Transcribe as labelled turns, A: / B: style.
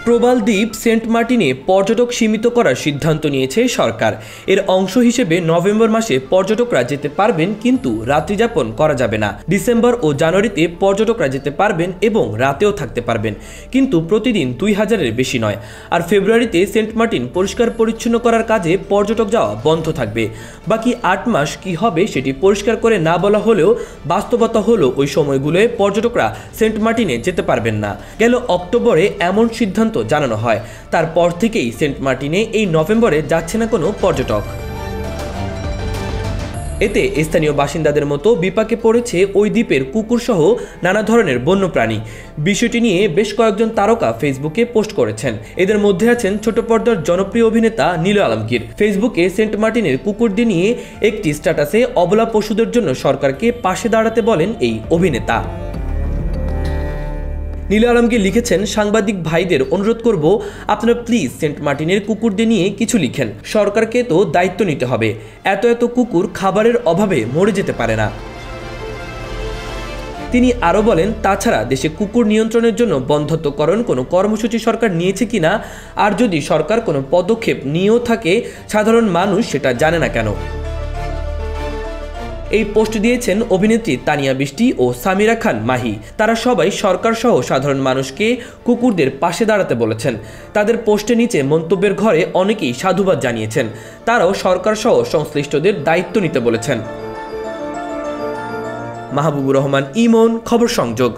A: প্রবাল দ্বীপ সেন্ট মার্টিনে পর্যটক সীমিত করার সিদ্ধান্ত নিয়েছে সরকার। এর অংশ হিসেবে নভেম্বর মাসে পর্যটকরা যেতে পারবেন, কিন্তু রাত্রিযাপন করা যাবে না। ডিসেম্বর ও জানুয়ারিতে পর্যটকরা যেতে পারবেন এবং রাতেও থাকতে পারবেন, কিন্তু প্রতিদিন 2000-এর বেশি নয়। আর ফেব্রুয়ারিতে সেন্ট মার্টিন পরিষ্কার পরিচ্ছন্ন করার কাজে পর্যটক যাওয়া বন্ধ থাকবে। বাকি 8 মাস কি হবে সেটি পরিষ্কার করে না বলা হলেও বাস্তবতা হলো ওই সময়গুলোয় পর্যটকরা সেন্ট মার্টিনে যেতে পারবেন না। গেল অক্টোবরে এমন সিদ্ধান্ত জানানো হয়, তারপর থেকেই সেন্ট মার্টিনে এই নভেম্বরে যাচ্ছে না কোনো পর্যটক। এতে স্থানীয় বাসিন্দাদের মতো বিপাকে পড়েছে ওই দ্বীপের কুকুর সহ নানা ধরনের বন্যপ্রাণী। বিষয়টি নিয়ে বেশ কয়েকজন তারকা ফেসবুকে পোস্ট করেছেন। এদের মধ্যে আছেন ছোট পর্দার জনপ্রিয় অভিনেতা নীল আলমগীর। ফেসবুকে সেন্ট মার্টিনের কুকুরদের নিয়ে একটি স্ট্যাটাসে অবলা পশুদের জন্য সরকারকে পাশে দাঁড়াতে বলেন এই অভিনেতা। নীল আলমগীর লিখেছেন, সাংবাদিক ভাইদের অনুরোধ করব, আপনারা প্লিজ সেন্ট মার্টিনের কুকুরদের নিয়ে কিছু লিখেন। সরকারকে তো দায়িত্ব নিতে হবে। এত কুকুর খাবারের অভাবে মরে যেতে পারে না। তিনি আরও বলেন, তাছাড়া দেশে কুকুর নিয়ন্ত্রণের জন্য বন্ধ্যত্বকরণ কোনো কর্মসূচি সরকার নিয়েছে কিনা, আর যদি সরকার কোনো পদক্ষেপ নিয়েও থাকে সাধারণ মানুষ সেটা জানে না কেন। এই পোস্ট দিয়েছেন অভিনেত্রী তানিয়া বৃষ্টি ও সামিরা খান মাহি। তারা সবাই সরকার সহ সাধারণ মানুষকে কুকুরদের পাশে দাঁড়াতে বলেছেন। তাদের পোস্টের নিচে মন্তব্যের ঘরে অনেকেই সাধুবাদ জানিয়েছেন। তারাও সরকার সহ সংশ্লিষ্টদের দায়িত্ব নিতে বলেছেন। মাহবুবুর রহমান ইমন, খবর সংযোগ।